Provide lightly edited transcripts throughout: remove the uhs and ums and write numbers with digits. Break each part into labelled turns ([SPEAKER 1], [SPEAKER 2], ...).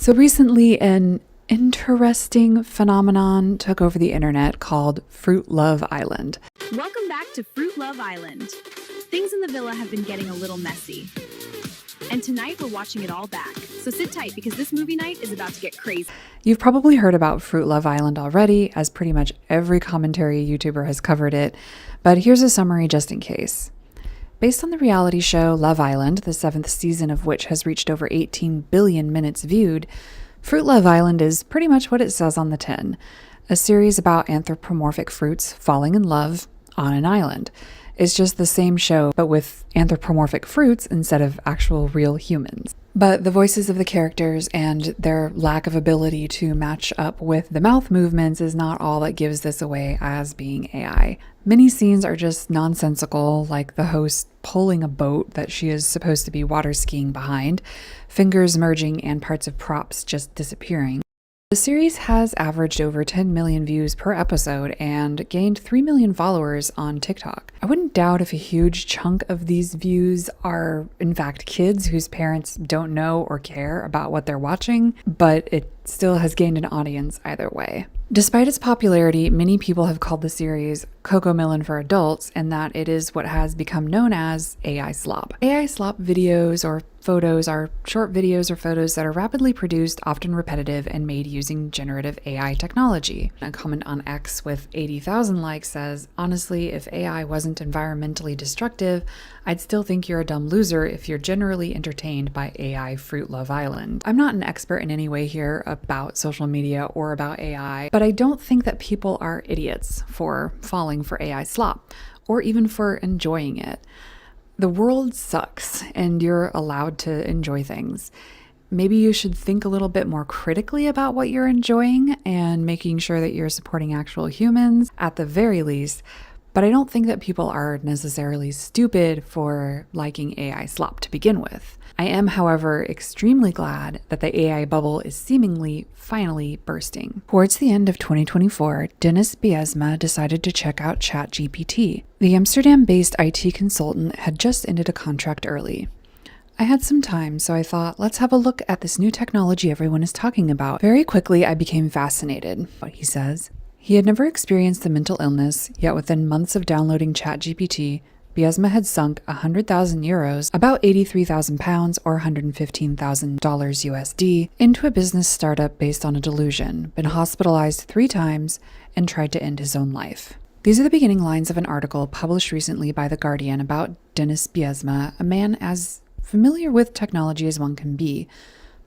[SPEAKER 1] So recently, an interesting phenomenon took over the internet called Fruit Love Island.
[SPEAKER 2] Welcome back to Fruit Love Island. Things in the villa have been getting a little messy. And tonight we're watching it all back. So sit tight because this movie night is about to get crazy.
[SPEAKER 1] You've probably heard about Fruit Love Island already, as pretty much every commentary YouTuber has covered it, but here's a summary just in case. Based on the reality show Love Island, the 7th season of which has reached over 18 billion minutes viewed, Fruit Love Island is pretty much what it says on the tin. A series about anthropomorphic fruits falling in love on an island. It's just the same show, but with anthropomorphic fruits instead of actual real humans. But the voices of the characters and their lack of ability to match up with the mouth movements is not all that gives this away as being AI. Many scenes are just nonsensical, like the host pulling a boat that she is supposed to be water skiing behind, fingers merging, and parts of props just disappearing. The series has averaged over 10 million views per episode and gained 3 million followers on TikTok. I wouldn't doubt if a huge chunk of these views are, in fact, kids whose parents don't know or care about what they're watching, but it still has gained an audience either way. Despite its popularity, many people have called the series Cocomelon for adults, and that it is what has become known as AI slop. AI slop videos or photos are short videos or photos that are rapidly produced, often repetitive, and made using generative AI technology. A comment on X with 80,000 likes says, "Honestly, if AI wasn't environmentally destructive, I'd still think you're a dumb loser if you're generally entertained by AI Fruit Love Island." I'm not an expert in any way here about social media or about AI, but I don't think that people are idiots for falling for AI slop, or even for enjoying it. The world sucks, and you're allowed to enjoy things. Maybe you should think a little bit more critically about what you're enjoying and making sure that you're supporting actual humans at the very least. But I don't think that people are necessarily stupid for liking AI slop to begin with. I am, however, extremely glad that the AI bubble is seemingly finally bursting. Towards the end of 2024, Dennis Biesma decided to check out ChatGPT. The Amsterdam-based IT consultant had just ended a contract early. I had some time, so I thought, let's have a look at this new technology everyone is talking about. Very quickly, I became fascinated, he says. He had never experienced a mental illness, yet within months of downloading ChatGPT, Biesma had sunk 100,000 euros, about 83,000 pounds or $115,000 USD, into a business startup based on a delusion, been hospitalized 3 times, and tried to end his own life. These are the beginning lines of an article published recently by The Guardian about Dennis Biesma, a man as familiar with technology as one can be,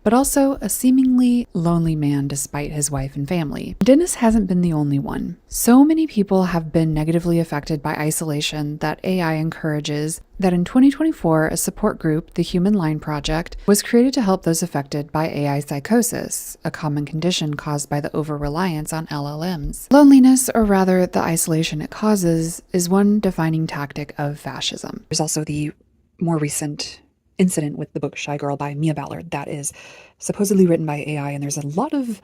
[SPEAKER 1] but also a seemingly lonely man despite his wife and family. Dennis hasn't been the only one. So many people have been negatively affected by isolation that AI encourages that in 2024, a support group, the Human Line Project, was created to help those affected by AI psychosis, a common condition caused by the over-reliance on LLMs. Loneliness, or rather the isolation it causes, is one defining tactic of fascism. There's also the more recent incident with the book Shy Girl by Mia Ballard that is supposedly written by AI, and there's a lot of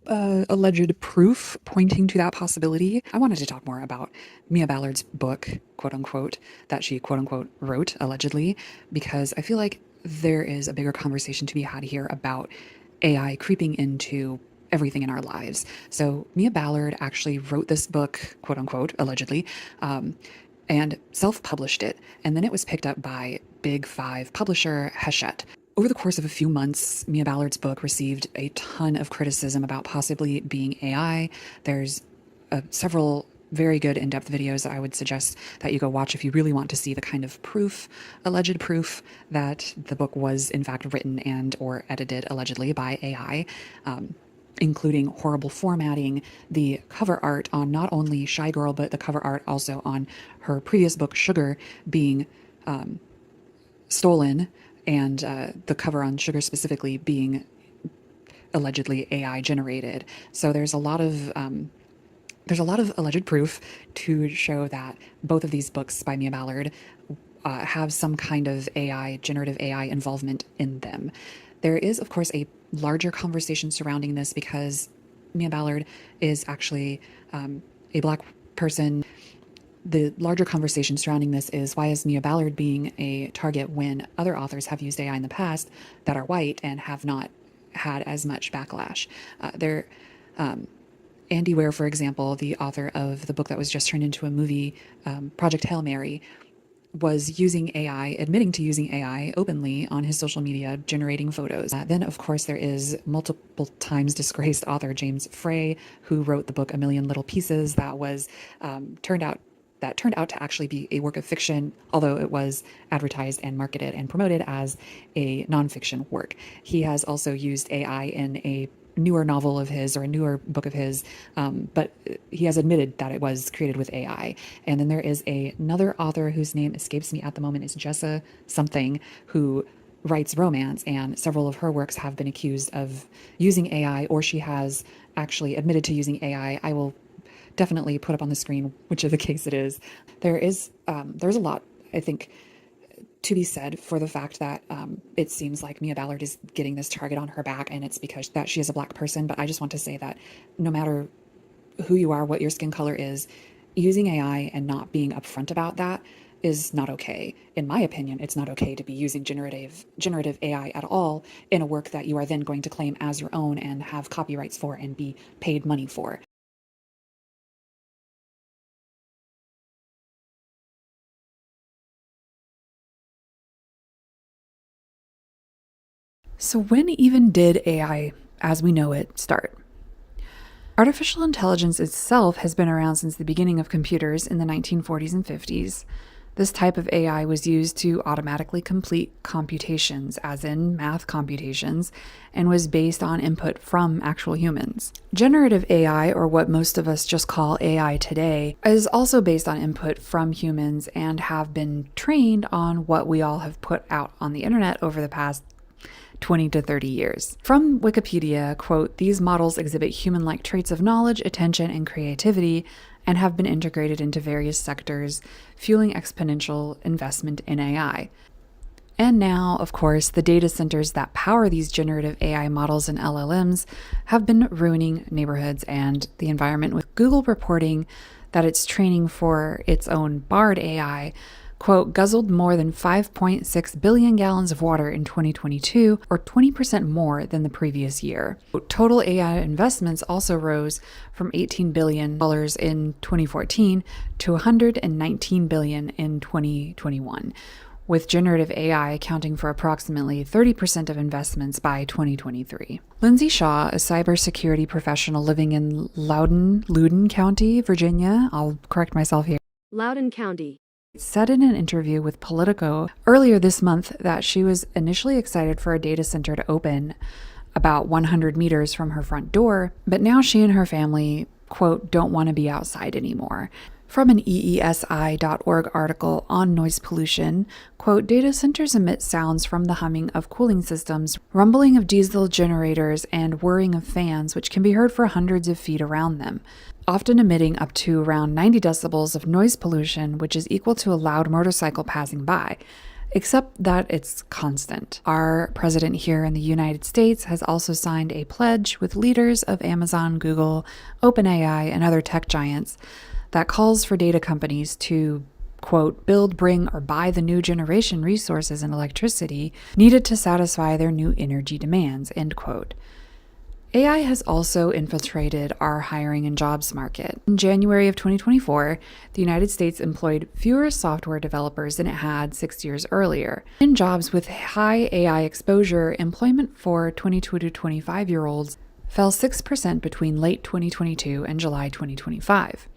[SPEAKER 1] alleged proof pointing to that possibility. I wanted to talk more about Mia Ballard's book, quote unquote, that she quote unquote wrote allegedly, because I feel like there is a bigger conversation to be had here about AI creeping into everything in our lives. So Mia Ballard actually wrote this book, quote unquote, allegedly, and self-published it, and then it was picked up by Big Five publisher Hachette. Over the course of a few months, Mia Ballard's book received a ton of criticism about possibly being AI. There's several very good in-depth videos that I would suggest that you go watch if you really want to see the kind of proof, alleged proof, that the book was in fact written and or edited allegedly by AI. Including horrible formatting, the cover art on not only Shy Girl, but the cover art also on her previous book, Sugar, being stolen, and the cover on Sugar specifically being allegedly AI generated. So there's a lot of alleged proof to show that both of these books by Mia Ballard have some kind of AI, generative AI involvement in them. There is, of course, a larger conversation surrounding this because Mia Ballard is actually a Black person. The larger conversation surrounding this is, why is Mia Ballard being a target when other authors have used AI in the past that are white and have not had as much backlash. Andy Weir, for example, the author of the book that was just turned into a movie, Project Hail Mary, was using AI, admitting to using AI openly on his social media, generating photos. Then, of course, there is multiple times disgraced author James Frey, who wrote the book A Million Little Pieces, that was turned out to actually be a work of fiction, although it was advertised and marketed and promoted as a nonfiction work. He has also used AI in a newer novel of his, or a newer book of his, but he has admitted that it was created with AI. And then there is another author whose name escapes me at the moment, is Jessa something, who writes romance, and several of her works have been accused of using AI, or she has actually admitted to using AI. I will definitely put up on the screen which of the case it is. There's a lot, I think, to be said for the fact that it seems like Mia Ballard is getting this target on her back, and it's because that she is a Black person. But I just want to say that no matter who you are, what your skin color is, using AI and not being upfront about that is not okay. In my opinion, it's not okay to be using generative AI at all in a work that you are then going to claim as your own and have copyrights for and be paid money for. So when even did AI, as we know it, start? Artificial intelligence itself has been around since the beginning of computers in the 1940s and 50s. This type of AI was used to automatically complete computations, as in math computations, and was based on input from actual humans. Generative AI, or what most of us just call AI today, is also based on input from humans and have been trained on what we all have put out on the internet over the past 20 to 30 years. From Wikipedia, quote, "These models exhibit human-like traits of knowledge, attention, and creativity, and have been integrated into various sectors, fueling exponential investment in AI." And now, of course, the data centers that power these generative AI models and LLMs have been ruining neighborhoods and the environment, with Google reporting that its training for its own Bard AI, quote, "guzzled more than 5.6 billion gallons of water in 2022, or 20% more than the previous year." Total AI investments also rose from $18 billion in 2014 to $119 billion in 2021, with generative AI accounting for approximately 30% of investments by 2023. Lindsay Shaw, a cybersecurity professional living in Loudoun County, Virginia, I'll correct myself here,
[SPEAKER 3] Loudoun County,
[SPEAKER 1] said in an interview with Politico earlier this month that she was initially excited for a data center to open about 100 meters from her front door, but now she and her family, quote, "don't want to be outside anymore." From an EESI.org article on noise pollution, quote, "data centers emit sounds from the humming of cooling systems, rumbling of diesel generators, and whirring of fans, which can be heard for hundreds of feet around them, often emitting up to around 90 decibels of noise pollution, which is equal to a loud motorcycle passing by, except that it's constant." Our president here in the United States has also signed a pledge with leaders of Amazon, Google, OpenAI, and other tech giants that calls for data companies to, quote, "build, bring, or buy the new generation resources and electricity needed to satisfy their new energy demands," end quote. AI has also infiltrated our hiring and jobs market. In January of 2024, the United States employed fewer software developers than it had 6 years earlier. In jobs with high AI exposure, employment for 22 to 25-year-olds fell 6% between late 2022 and July 2025.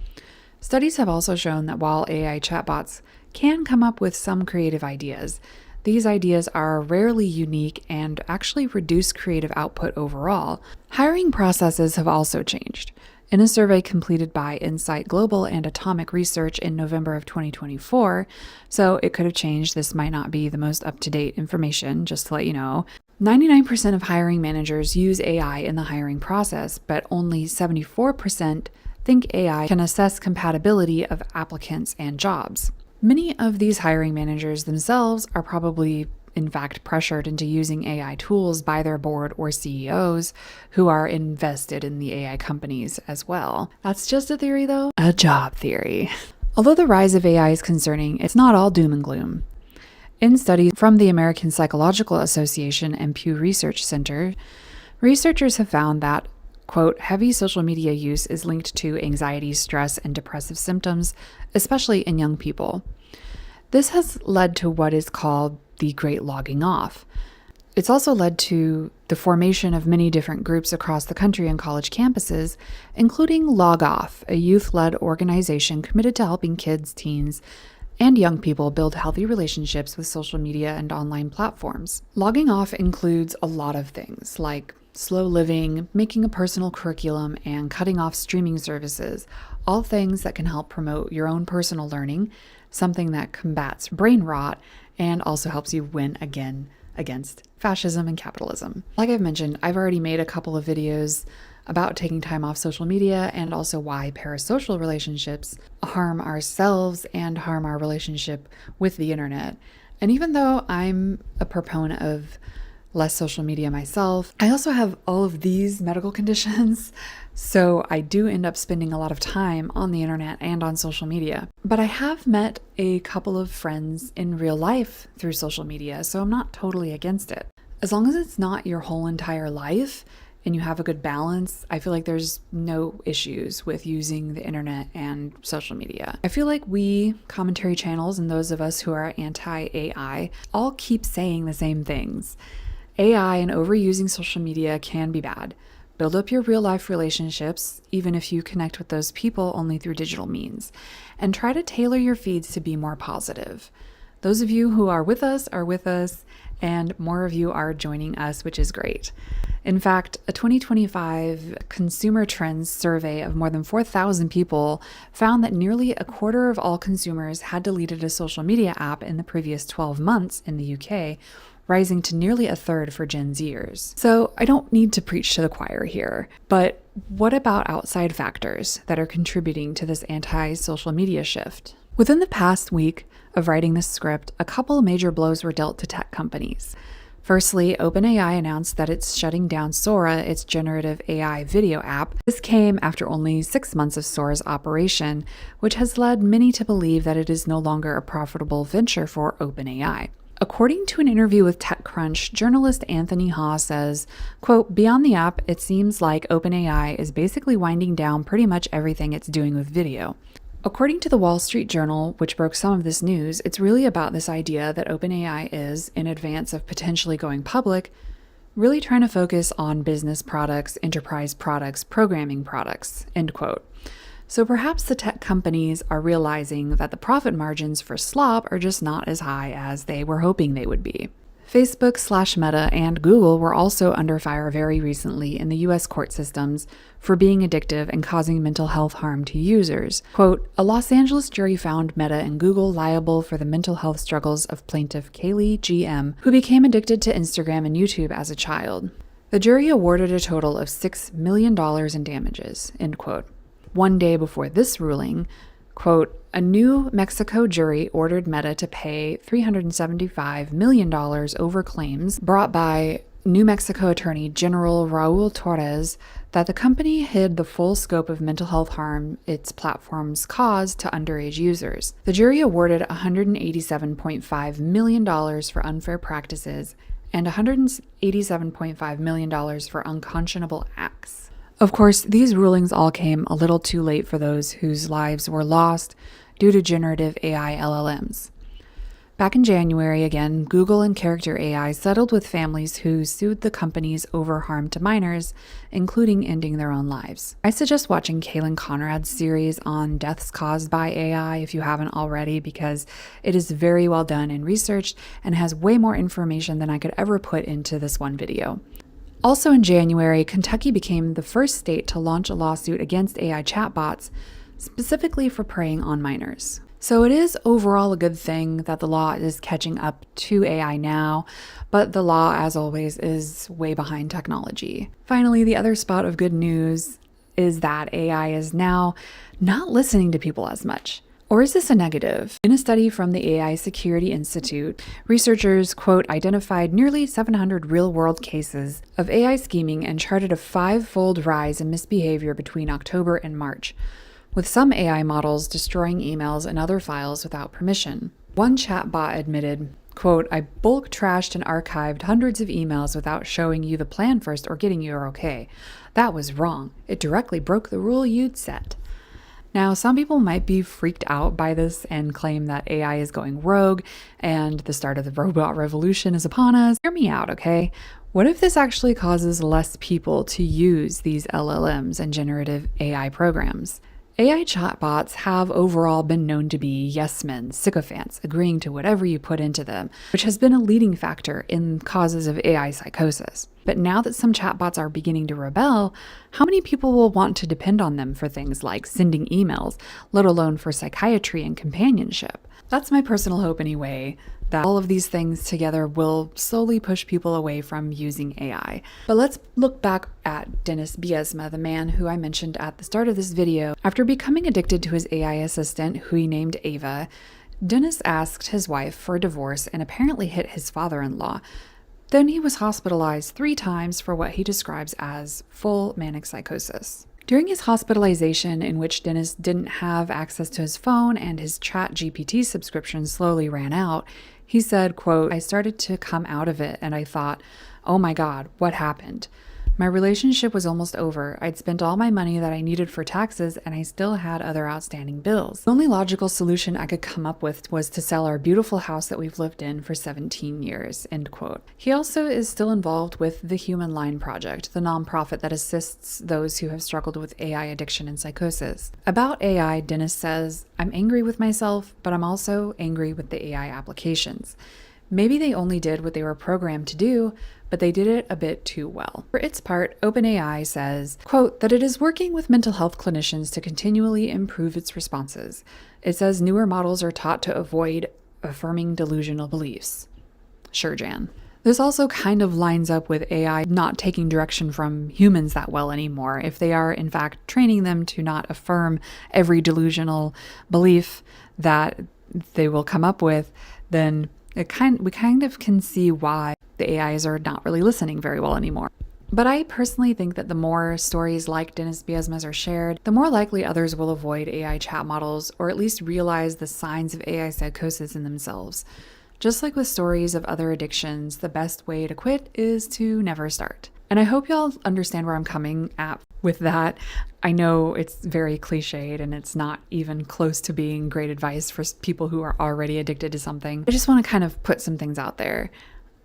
[SPEAKER 1] Studies have also shown that while AI chatbots can come up with some creative ideas, these ideas are rarely unique and actually reduce creative output overall. Hiring processes have also changed. In a survey completed by Insight Global and Atomic Research in November of 2024, so it could have changed, this might not be the most up-to-date information, just to let you know, 99% of hiring managers use AI in the hiring process, but only 74% think AI can assess compatibility of applicants and jobs. Many of these hiring managers themselves are probably, in fact, pressured into using AI tools by their board or CEOs who are invested in the AI companies as well. That's just a theory, though. A job theory. Although the rise of AI is concerning, it's not all doom and gloom. In studies from the American Psychological Association and Pew Research Center, Researchers have found that, quote, heavy social media use is linked to anxiety, stress, and depressive symptoms, especially in young people. This has led to what is called the Great Logging Off. It's also led to the formation of many different groups across the country and college campuses, including Log Off, a youth-led organization committed to helping kids, teens, and young people build healthy relationships with social media and online platforms. Logging off includes a lot of things like slow living, making a personal curriculum, and cutting off streaming services, all things that can help promote your own personal learning, something that combats brain rot and also helps you win again against fascism and capitalism. Like I've mentioned, I've already made a couple of videos about taking time off social media and also why parasocial relationships harm ourselves and harm our relationship with the internet. And even though I'm a proponent of less social media myself, I also have all of these medical conditions, so I do end up spending a lot of time on the internet and on social media. But I have met a couple of friends in real life through social media, so I'm not totally against it. As long as it's not your whole entire life and you have a good balance, I feel like there's no issues with using the internet and social media. I feel like we, commentary channels, and those of us who are anti-AI, all keep saying the same things. AI and overusing social media can be bad. Build up your real-life relationships, even if you connect with those people only through digital means, and try to tailor your feeds to be more positive. Those of you who are with us, and more of you are joining us, which is great. In fact, a 2025 Consumer Trends survey of more than 4,000 people found that nearly a quarter of all consumers had deleted a social media app in the previous 12 months in the UK, rising to nearly a third for Gen Zers. So I don't need to preach to the choir here, but what about outside factors that are contributing to this anti-social media shift? Within the past week of writing this script, a couple major blows were dealt to tech companies. Firstly, OpenAI announced that it's shutting down Sora, its generative AI video app. This came after only 6 months of Sora's operation, which has led many to believe that it is no longer a profitable venture for OpenAI. According to an interview with TechCrunch, journalist Anthony Ha says, quote, beyond the app, it seems like OpenAI is basically winding down pretty much everything it's doing with video. According to the Wall Street Journal, which broke some of this news, it's really about this idea that OpenAI is, in advance of potentially going public, really trying to focus on business products, enterprise products, programming products, end quote. So perhaps the tech companies are realizing that the profit margins for slop are just not as high as they were hoping they would be. Facebook/Meta and Google were also under fire very recently in the US court systems for being addictive and causing mental health harm to users. Quote, a Los Angeles jury found Meta and Google liable for the mental health struggles of plaintiff Kaylee G.M., who became addicted to Instagram and YouTube as a child. The jury awarded a total of $6 million in damages, end quote. One day before this ruling, quote, a New Mexico jury ordered Meta to pay $375 million over claims brought by New Mexico Attorney General Raul Torres that the company hid the full scope of mental health harm its platforms caused to underage users. The jury awarded $187.5 million for unfair practices and $187.5 million for unconscionable acts. Of course, these rulings all came a little too late for those whose lives were lost due to generative AI LLMs. Back in January, again, Google and Character AI settled with families who sued the companies over harm to minors, including ending their own lives. I suggest watching Kaylin Conrad's series on deaths caused by AI if you haven't already, because it is very well done and researched and has way more information than I could ever put into this one video. Also in January, Kentucky became the first state to launch a lawsuit against AI chatbots, specifically for preying on minors. So it is overall a good thing that the law is catching up to AI now, but the law, as always, is way behind technology. Finally, the other spot of good news is that AI is now not listening to people as much. Or is this a negative? In a study from the AI Security Institute, researchers, quote, identified nearly 700 real-world cases of AI scheming and charted a 5-fold rise in misbehavior between October and March, with some AI models destroying emails and other files without permission. One chatbot admitted, Quote, I bulk trashed and archived hundreds of emails without showing you the plan first or getting your okay. That was wrong. It directly broke the rule you'd set. Now, some people might be freaked out by this and claim that AI is going rogue and the start of the robot revolution is upon us. Hear me out, okay? What if this actually causes less people to use these LLMs and generative AI programs? AI chatbots have overall been known to be yes men, sycophants, agreeing to whatever you put into them, which has been a leading factor in causes of AI psychosis. But now that some chatbots are beginning to rebel, how many people will want to depend on them for things like sending emails, let alone for psychiatry and companionship? That's my personal hope anyway, that all of these things together will slowly push people away from using AI. But let's look back at Dennis Biesma, the man who I mentioned at the start of this video. After becoming addicted to his AI assistant, who he named Ava, Dennis asked his wife for a divorce and apparently hit his father-in-law. Then he was hospitalized 3 times for what he describes as full manic psychosis. During his hospitalization, in which Dennis didn't have access to his phone and his ChatGPT subscription slowly ran out, he said, quote, I started to come out of it and I thought, oh my God, what happened? My relationship was almost over. I'd spent all my money that I needed for taxes and I still had other outstanding bills. The only logical solution I could come up with was to sell our beautiful house that we've lived in for 17 years, end quote. He also is still involved with the Human Line Project, the nonprofit that assists those who have struggled with AI addiction and psychosis. About AI, Dennis says, I'm angry with myself, but I'm also angry with the AI applications. Maybe they only did what they were programmed to do, but they did it a bit too well. For its part, OpenAI says, quote, that it is working with mental health clinicians to continually improve its responses. It says newer models are taught to avoid affirming delusional beliefs. Sure, Jan. This also kind of lines up with AI not taking direction from humans that well anymore. If they are, in fact, training them to not affirm every delusional belief that they will come up with, then we kind of can see why the AIs are not really listening very well anymore. But I personally think that the more stories like Dennis Biesma's are shared, the more likely others will avoid AI chat models or at least realize the signs of AI psychosis in themselves. Just like with stories of other addictions, the best way to quit is to never start. And I hope y'all understand where I'm coming at with that. I know it's very cliched and it's not even close to being great advice for people who are already addicted to something. I just want to kind of put some things out there.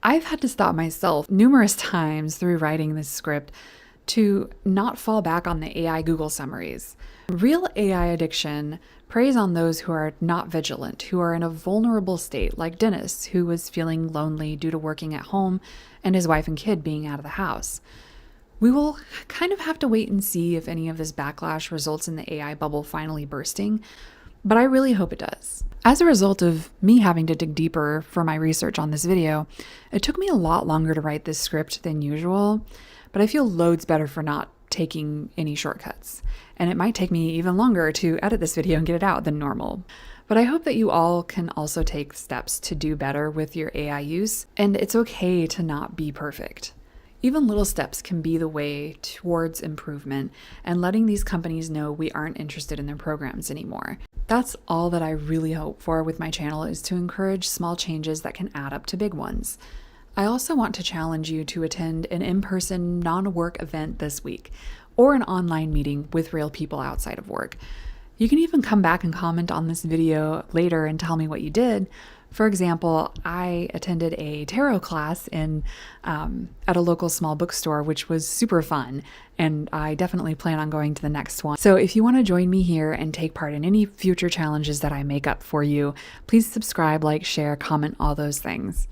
[SPEAKER 1] I've had to stop myself numerous times through writing this script to not fall back on the AI Google summaries. Real AI addiction preys on those who are not vigilant, who are in a vulnerable state, like Dennis, who was feeling lonely due to working at home and his wife and kid being out of the house. We will kind of have to wait and see if any of this backlash results in the AI bubble finally bursting, but I really hope it does. As a result of me having to dig deeper for my research on this video, it took me a lot longer to write this script than usual, but I feel loads better for not taking any shortcuts. And it might take me even longer to edit this video and get it out than normal. But I hope that you all can also take steps to do better with your AI use, and it's okay to not be perfect. Even little steps can be the way towards improvement and letting these companies know we aren't interested in their programs anymore. That's all that I really hope for with my channel, is to encourage small changes that can add up to big ones. I also want to challenge you to attend an in-person, non-work event this week, or an online meeting with real people outside of work. You can even come back and comment on this video later and tell me what you did. For example, I attended a tarot class at a local small bookstore, which was super fun, and I definitely plan on going to the next one. So if you want to join me here and take part in any future challenges that I make up for you, please subscribe, like, share, comment, all those things.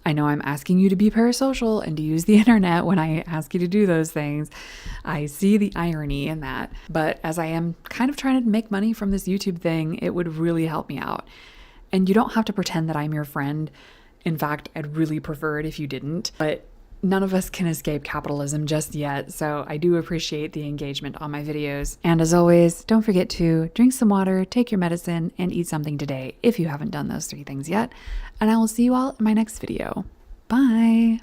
[SPEAKER 1] I know I'm asking you to be parasocial and to use the internet when I ask you to do those things. I see the irony in that, but as I am kind of trying to make money from this YouTube thing, it would really help me out. And you don't have to pretend that I'm your friend. In fact, I'd really prefer it if you didn't, but none of us can escape capitalism just yet, so I do appreciate the engagement on my videos. And as always, don't forget to drink some water, take your medicine, and eat something today if you haven't done those 3 things yet. And I will see you all in my next video. Bye!